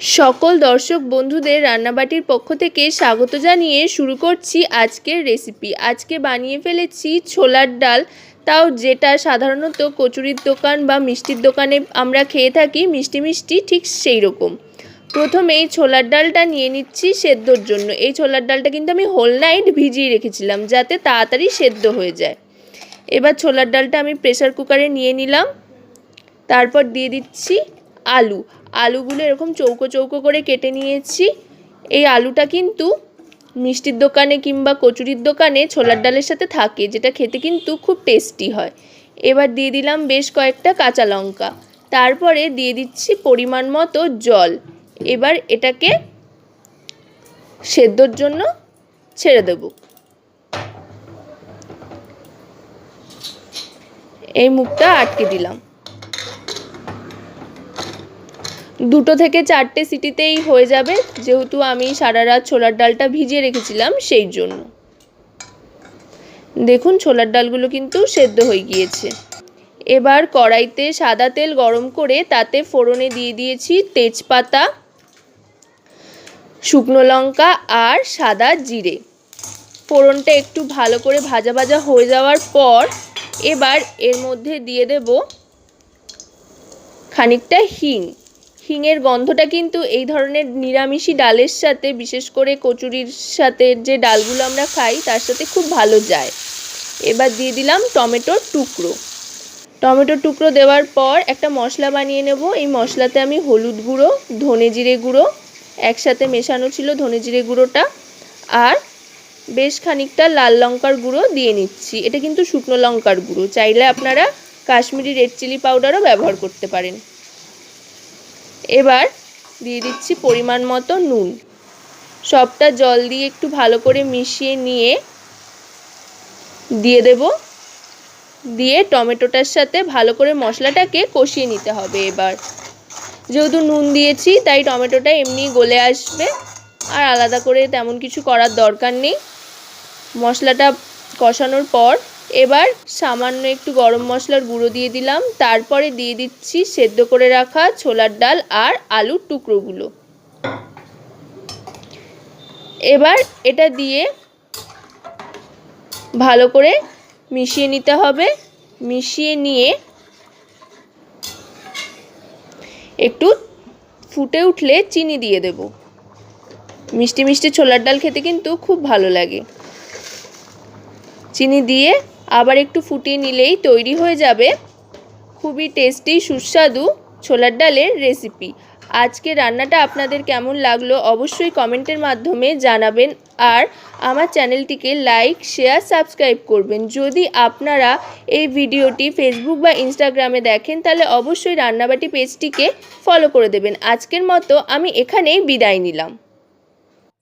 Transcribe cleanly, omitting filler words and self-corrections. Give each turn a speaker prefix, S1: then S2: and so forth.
S1: सकल दर्शक बंधुदेर रान्नाबाटिर पक्ष थेके स्वागत जानिए शुरू करछि आजकेर रेसिपि। आज के बानिए फेलेछि छोलार डाल, ताओ जेटा साधारणत कचुरिर दोकान बा मिष्टिर दोकाने आमरा खेये थाकि मिष्टि मिष्टि ठीक सेई रकम। प्रथमेई छोलार डालटा निये निচ্ছি सेद्धोर जोन्नो। এই छोलार डालटा किन्तु आमि होल नाइट भिजिয়ে রেখেছিলাম যাতে তাড়াতাড়ি সেদ্ধ হয়ে যায়। এবার ছোলার ডালটা আমি প্রেসার কুকারে নিয়ে নিলাম। তারপর দিয়ে দিচ্ছি আলু। আলুগুলো এরকম চৌকো চৌকো করে কেটে নিয়েছি। এই আলুটা কিন্তু মিষ্টির দোকানে কিংবা কচুরির দোকানে ছোলার ডালের সাথে থাকে, যেটা খেতে কিন্তু খুব টেস্টি হয়। এবার দিয়ে দিলাম বেশ কয়েকটা কাঁচা লঙ্কা। তারপরে দিয়ে দিচ্ছি পরিমাণ মতো জল। এবার এটাকে সেদ্ধর জন্য ছেড়ে দেব। এই মুখটা আটকে দিলাম। দুটো থেকে চারটে সিটিতেই হয়ে যাবে, যেহেতু আমি সারা রাত ছোলার ডালটা ভিজিয়ে রেখেছিলাম সেই জন্য। দেখুন ছোলার ডালগুলো কিন্তু সেদ্ধ হয়ে গিয়েছে। এবার কড়াইতে সাদা তেল গরম করে তাতে ফোড়নে দিয়ে দিয়েছি তেজপাতা, শুকনো লঙ্কা আর সাদা জিরে। ফোড়নটা একটু ভালো করে ভাজা ভাজা হয়ে যাওয়ার পর এবার এর মধ্যে দিয়ে দেব খানিকটা হিং। হিঙের গন্ধটা কিন্তু এই ধরনের নিরামিষি ডালের সাথে, বিশেষ করে কচুরির সাথে যে ডালগুলো আমরা খাই তার সাথে খুব ভালো যায়। এবার দিয়ে দিলাম টমেটোর টুকরো। টমেটোর টুকরো দেওয়ার পর একটা মশলা বানিয়ে নেব। এই মশলাতে আমি হলুদ গুঁড়ো, ধনে জিরে গুঁড়ো একসাথে মেশানো ছিল, ধনে জিরে গুঁড়োটা, আর বেশ খানিকটা লাল লঙ্কার গুঁড়ো দিয়ে নিচ্ছি। এটা কিন্তু শুকনো লঙ্কার গুঁড়ো, চাইলে আপনারা কাশ্মীরি রেড চিলি পাউডারও ব্যবহার করতে পারেন। এবার দিয়ে দিচ্ছি পরিমাণ মতো নুন। সবটা জল দিয়ে একটু ভালো করে মিশিয়ে নিয়ে দিয়ে দেব। দিয়ে টমেটোটার সাথে ভালো করে মশলাটাকে কষিয়ে নিতে হবে। এবার যেহেতু নুন দিয়েছি তাই টমেটোটা এমনি গলে আসবে, আর আলাদা করে তেমন কিছু করার দরকার নেই। মশলাটা কষানোর পর এবার সামান্য একটু গরম মশলার গুঁড়ো দিয়ে দিলাম। তারপরে দিয়ে দিচ্ছি সেদ্ধ করে রাখা ছোলার ডাল আর আলুর টুকরোগুলো। এবার এটা দিয়ে ভালো করে মিশিয়ে নিতে হবে। মিশিয়ে নিয়ে একটু ফুটে উঠলে চিনি দিয়ে দেব। মিষ্টি মিষ্টি ছোলার ডাল খেতে কিন্তু খুব ভালো লাগে। চিনি দিয়ে আবার একটু ফুটিয়ে নিলেই তৈরি হয়ে যাবে খুবই টেস্টি সুস্বাদু ছোলার ডালের রেসিপি। আজকে রান্নাটা আপনাদের কেমন লাগলো অবশ্যই কমেন্টের মাধ্যমে জানাবেন, আর আমার চ্যানেলটিকে লাইক, শেয়ার, সাবস্ক্রাইব করবেন। যদি আপনারা এই ভিডিওটি ফেসবুক বা ইনস্টাগ্রামে দেখেন তাহলে অবশ্যই রান্নাবাটি পেজটিকে ফলো করে দেবেন। আজকের মতো আমি এখানেই বিদায় নিলাম।